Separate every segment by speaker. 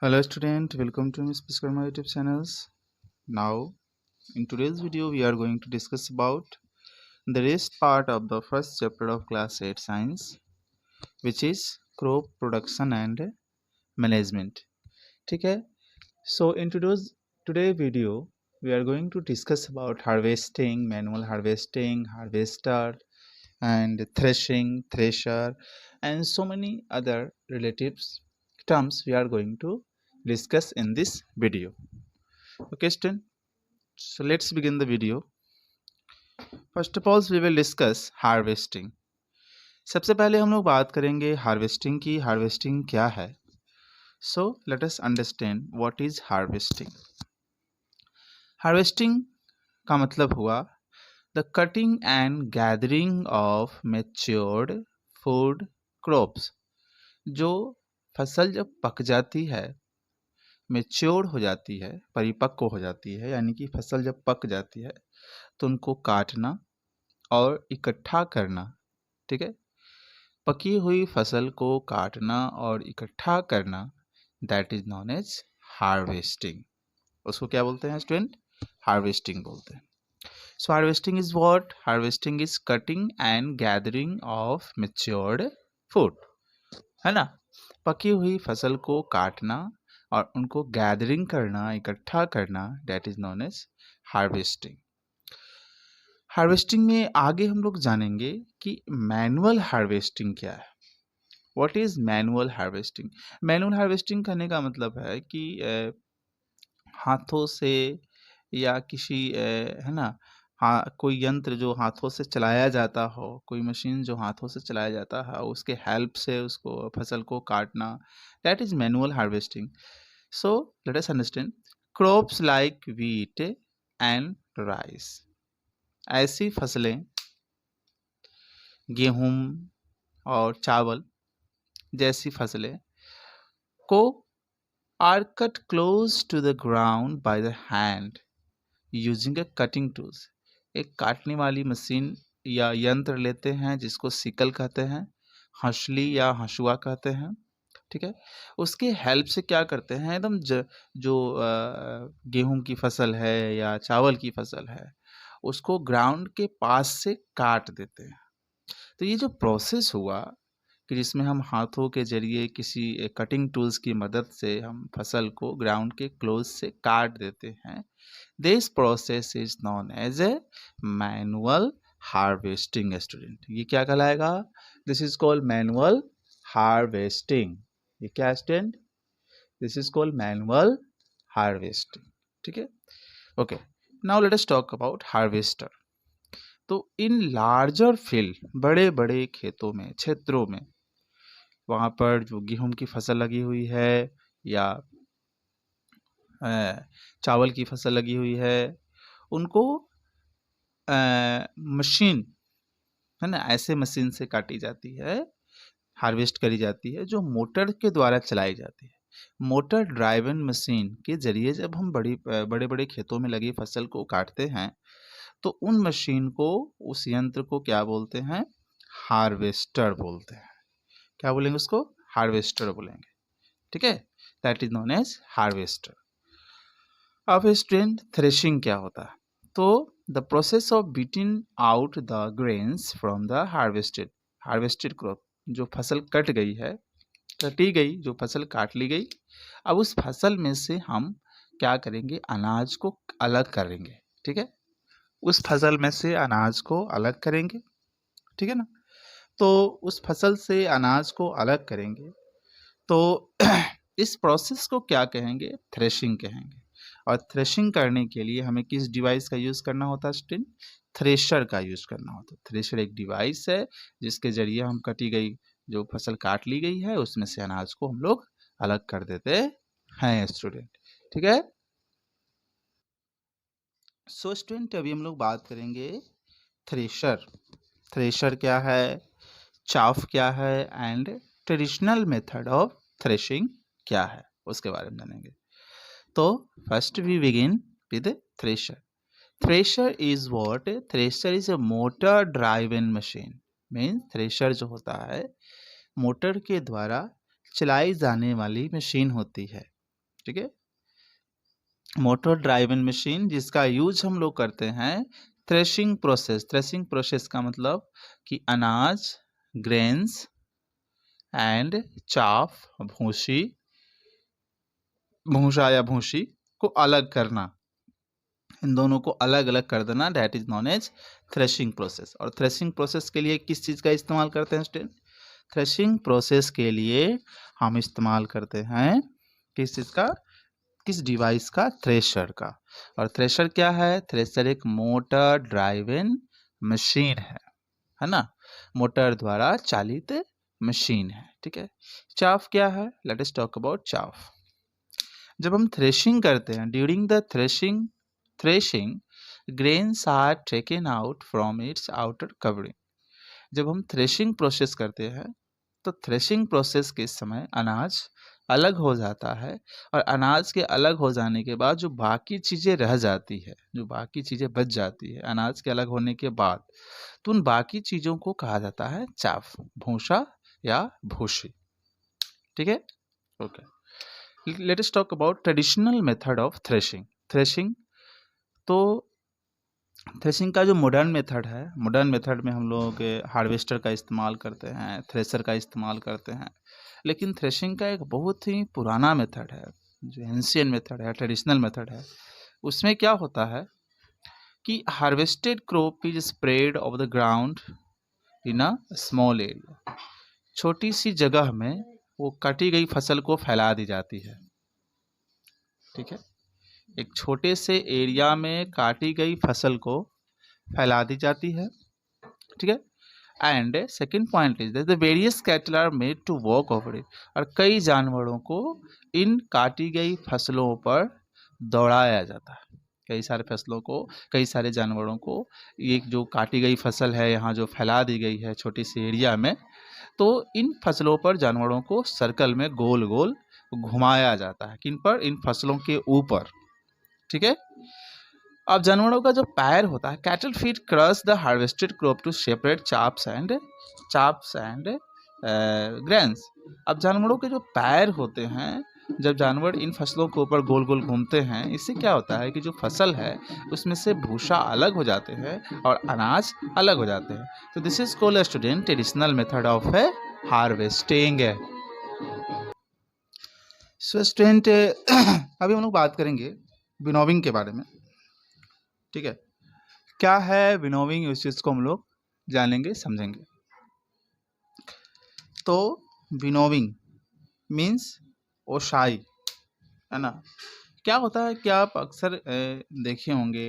Speaker 1: Hello student, welcome to Miss Piskarma YouTube channels. Now in today's video we are going to discuss about the rest part of the first chapter of class 8 science, which is crop production and management. ठीक है. So in today video we are going to discuss about harvesting, manual harvesting, harvester and threshing, thresher and so many other relatives terms we are going to discuss in this video. Okay student, so let's begin the video. First of all we will discuss harvesting. सबसे पहले हम लोग बात करेंगे harvesting की. Harvesting क्या है? सो let us understand what is harvesting. Harvesting का मतलब हुआ the cutting and gathering of matured food crops. जो फसल जब पक जाती है, मैच्योर हो जाती है, परिपक्व हो जाती है, यानी कि फसल जब पक जाती है तो उनको काटना और इकट्ठा करना. ठीक है, पकी हुई फसल को काटना और इकट्ठा करना, that is known as harvesting. उसको क्या बोलते हैं स्टूडेंट? हार्वेस्टिंग बोलते हैं. So harvesting is what? Harvesting is cutting and gathering of matured food. है ना, पकी हुई फसल को काटना और उनको गैदरिंग करना, इकट्ठा करना, that is known as harvesting. Harvesting में आगे हम लोग जानेंगे कि मैनुअल हार्वेस्टिंग क्या है. What is manual harvesting? Manual harvesting करने का मतलब है कि हाथों से या किसी है ना, हाँ, कोई यंत्र जो हाथों से चलाया जाता हो, कोई मशीन जो हाथों से चलाया जाता है, उसके हेल्प से उसको फसल को काटना, that is manual harvesting. So let us understand crops like wheat and rice. ऐसी फसलें, गेहूं और चावल जैसी फसलें को are cut close to the ground by the hand using a cutting tools. एक काटने वाली मशीन या यंत्र लेते हैं जिसको सिकल कहते हैं, हंसली या हंसुआ कहते हैं. ठीक है, उसके हेल्प से क्या करते हैं, एकदम जो गेहूं की फसल है या चावल की फसल है, उसको ग्राउंड के पास से काट देते हैं. तो ये जो प्रोसेस हुआ कि जिसमें हम हाथों के जरिए किसी कटिंग टूल्स की मदद से हम फसल को ग्राउंड के क्लोज से काट देते हैं, this process is known as a manual harvesting. Student, ये क्या कहलाएगा? This is called manual harvesting. ये क्या student? This is called manual harvesting. ठीक है, okay. Now let us talk about harvester. तो इन लार्जर फील्ड, बड़े बड़े खेतों में, क्षेत्रों में, वहाँ पर जो गेहूं की फसल लगी हुई है या चावल की फसल लगी हुई है, उनको मशीन, है ना, ऐसे मशीन से काटी जाती है, हार्वेस्ट करी जाती है, जो मोटर के द्वारा चलाई जाती है. मोटर ड्राइवन मशीन के जरिए जब हम बड़े बड़े खेतों में लगी फसल को काटते हैं, तो उन मशीन को, उस यंत्र को क्या बोलते हैं? हार्वेस्टर बोलते हैं. क्या बोलेंगे उसको? हार्वेस्टर बोलेंगे. ठीक है, that is known as harvester. अब स्टूडेंट, थ्रेशिंग क्या होता है? तो the process of beating out the grains from the harvested crop. जो फसल कट गई है, कटी गई, जो फसल काट ली गई, अब उस फसल में से हम क्या करेंगे? अनाज को अलग करेंगे. ठीक है, उस फसल में से अनाज को अलग करेंगे. ठीक है ना, तो उस फसल से अनाज को अलग करेंगे. तो इस प्रोसेस को क्या कहेंगे? थ्रेशिंग कहेंगे. और थ्रेशिंग करने के लिए हमें किस डिवाइस का यूज़ करना होता है स्टूडेंट? थ्रेशर का यूज़ करना होता है. थ्रेशर एक डिवाइस है जिसके जरिए हम कटी गई, जो फसल काट ली गई है, उसमें से अनाज को हम लोग अलग कर देते हैं स्टूडेंट. ठीक है, सो स्टूडेंट अभी हम लोग बात करेंगे थ्रेशर. थ्रेशर क्या है, चाफ क्या है, and traditional method of threshing क्या है, उसके बारे में जानेंगे. तो first we begin with thresher. Thresher is what? Thresher is a motor driven machine. Means thresher जो होता है मोटर के द्वारा चलाई जाने वाली मशीन होती है. ठीक है। मोटर ड्राइवन मशीन जिसका यूज हम लोग करते हैं थ्रेशिंग प्रोसेस। थ्रेशिंग प्रोसेस का मतलब कि अनाज, ग्रेन्स एंड चाफ, भूसी, भूसा या भूसी को अलग करना, इन दोनों को अलग अलग कर देना, that is known as threshing process. और थ्रेशिंग प्रोसेस के लिए किस चीज़ का इस्तेमाल करते हैं स्टूडेंट? थ्रेशिंग प्रोसेस के लिए हम इस्तेमाल करते हैं किस चीज़ का, किस डिवाइस का? थ्रेशर का। और थ्रेशर क्या है? थ्रेशर एक मोटर ड्राइवन मशीन है ना, मोटर द्वारा चालित मशीन है, ठीक है। चाफ क्या है? Let us talk about chaff. जब हम थ्रेशिंग करते हैं, during the threshing grains are taken out from its outer covering. जब हम थ्रेशिंग प्रोसेस करते हैं तो थ्रेशिंग प्रोसेस के समय अनाज अलग हो जाता है, और अनाज के अलग हो जाने के बाद जो बाकी चीज़ें रह जाती है, जो बाकी चीज़ें बच जाती है अनाज के अलग होने के बाद, तो उन बाकी चीज़ों को कहा जाता है चाफ, भूसा या भूसी, ठीक है। Okay, late us talk about traditional method of threshing. Threshing तो थ्रेशिंग का जो मॉडर्न मेथड है, मॉडर्न मेथड में हम लोग हार्वेस्टर का इस्तेमाल करते हैं, थ्रेशर का इस्तेमाल करते हैं। लेकिन थ्रेशिंग का एक बहुत ही पुराना मेथड है, जो एंशियंट मेथड है, ट्रेडिशनल मेथड है। उसमें क्या होता है कि harvested crop is spread of the ground in a small area. छोटी सी जगह में वो कटी गई फसल को फैला दी जाती है, ठीक है। एक छोटे से एरिया में काटी गई फसल को फैला दी जाती है, ठीक है। And second point is the various cattle are made to walk over it. और कई जानवरों को इन काटी गई फसलों पर दौड़ाया जाता है। कई सारे फसलों को, कई सारे जानवरों को, ये जो काटी गई फसल है यहाँ जो फैला दी गई है छोटी सी एरिया में, तो इन फसलों पर जानवरों को सर्कल में गोल गोल घुमाया जाता है। किन पर? इन फसलों के ऊपर, ठीक है। अब जानवरों का जो पैर होता है, cattle feet crush the harvested crop to separate chaffs and grains. अब जानवरों के जो पैर होते हैं, जब जानवर इन फसलों के ऊपर गोल गोल घूमते हैं, इससे क्या होता है कि जो फसल है उसमें से भूसा अलग हो जाते हैं और अनाज अलग हो जाते हैं। तो this is called student traditional method of harvesting. So student अभी हम लोग बात करेंगे विनोविंग के बारे में, ठीक है। क्या है विनोविंग, इस चीज़ को हम लोग जानेंगे, समझेंगे। तो विनोविंग मीन्स ओसाई, है ना। क्या होता है कि आप अक्सर देखे होंगे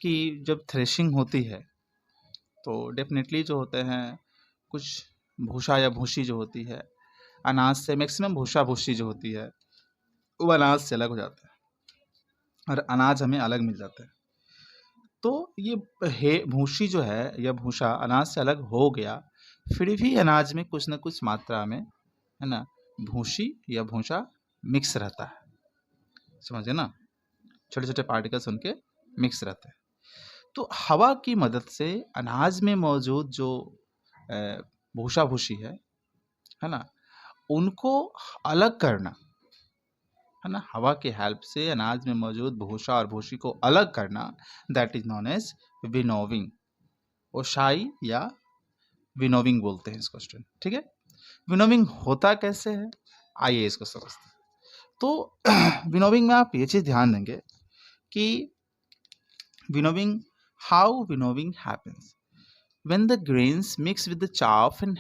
Speaker 1: कि जब थ्रेशिंग होती है तो डेफिनेटली जो होते हैं कुछ भूसा या भूसी जो होती है अनाज से, मैक्सिमम भूसा भूसी जो होती है वो अनाज से अलग हो जाता है और अनाज हमें अलग मिल जाता है। तो ये भूसी जो है या भूसा अनाज से अलग हो गया, फिर भी अनाज में कुछ न कुछ मात्रा में, है ना, भूसी या भूसा मिक्स रहता है, समझे ना, छोटे छोटे पार्टिकल्स उनके मिक्स रहते हैं। तो हवा की मदद से अनाज में मौजूद जो भूसा भूसी है ना, उनको अलग करना, है ना, हवा की हेल्प से अनाज में मौजूद भूसा और भूसी को अलग करना, that is known as winnowing. ओसाई या विनोविंग बोलते हैं इसको स्टूडेंट, ठीक है। विनोविंग होता कैसे है, आइए इसको समझते हैं। तो विनोविंग में आप ये चीज़ ध्यान देंगे कि winnowing, how winnowing happens when the grains mix with the chaff and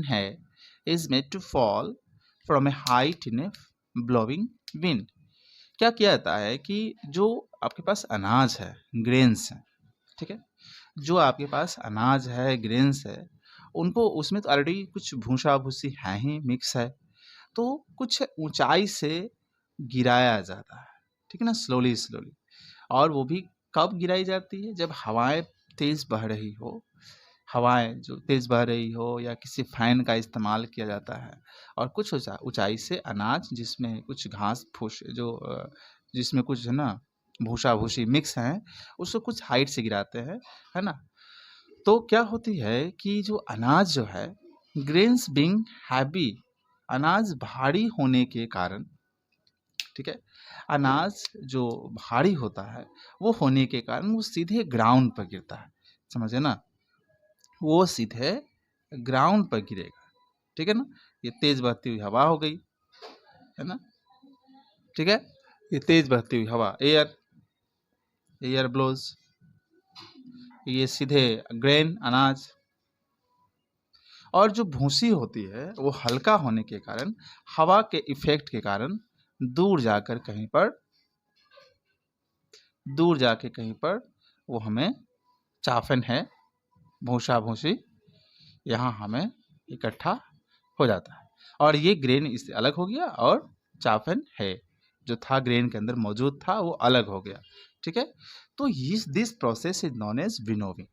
Speaker 1: hay is made to fall from a height in a blowing wind। क्या किया जाता है कि जो आपके पास अनाज है, ग्रेन्स है, ठीक है, जो आपके पास अनाज है, ग्रेन्स है, उनको उसमें तो ऑलरेडी कुछ भूसा भूसी है ही, मिक्स है, तो कुछ ऊंचाई से गिराया जाता है, ठीक है ना, स्लोली स्लोली। और वो भी कब गिराई जाती है? जब हवाएं तेज बह रही हो, हवाएं जो तेज बह रही हो, या किसी फैन का इस्तेमाल किया जाता है, और कुछ ऊंचाई से अनाज जिसमें कुछ घास फूस जो जिसमें कुछ है ना भूसा भूसी मिक्स है, उसको कुछ हाइट से गिराते हैं, है ना। तो क्या होती है कि जो अनाज जो है, ग्रेन्स बीइंग हैवी अनाज भारी होने के कारण, ठीक है, अनाज जो भारी होता है वो होने के कारण वो सीधे ग्राउंड पर गिरता है, समझे ना, वो सीधे ग्राउंड पर गिरेगा, ठीक है ना। ये तेज बहती हुई हवा हो गई, है ना, ठीक है, ये तेज बहती हुई हवा, एयर ब्लोज, ये सीधे ग्रेन अनाज। और जो भूसी होती है वो हल्का होने के कारण, हवा के इफेक्ट के कारण दूर जाकर कहीं पर वो हमें चाफन है, भूसा भूसी यहाँ हमें इकट्ठा हो जाता है, और ये ग्रेन इससे अलग हो गया, और चाफन है जो था ग्रेन के अंदर मौजूद था वो अलग हो गया, ठीक है। तो this process is known as winnowing.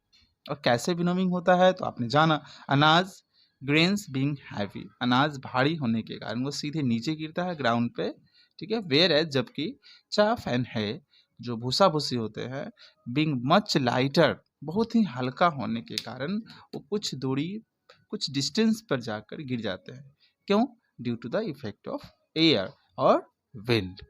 Speaker 1: और कैसे विनोविंग होता है तो आपने जाना, अनाज ग्रेन्स बीइंग हैवी, अनाज भारी होने के कारण वो सीधे नीचे गिरता है ग्राउंड पे, ठीक है। वेयर एज, जबकि चाफ एंड है जो भूसा भूसी होते हैं, बीइंग मच लाइटर, बहुत ही हल्का होने के कारण वो कुछ डिस्टेंस पर जाकर गिर जाते हैं। क्यों? Due to the effect of air और विंड।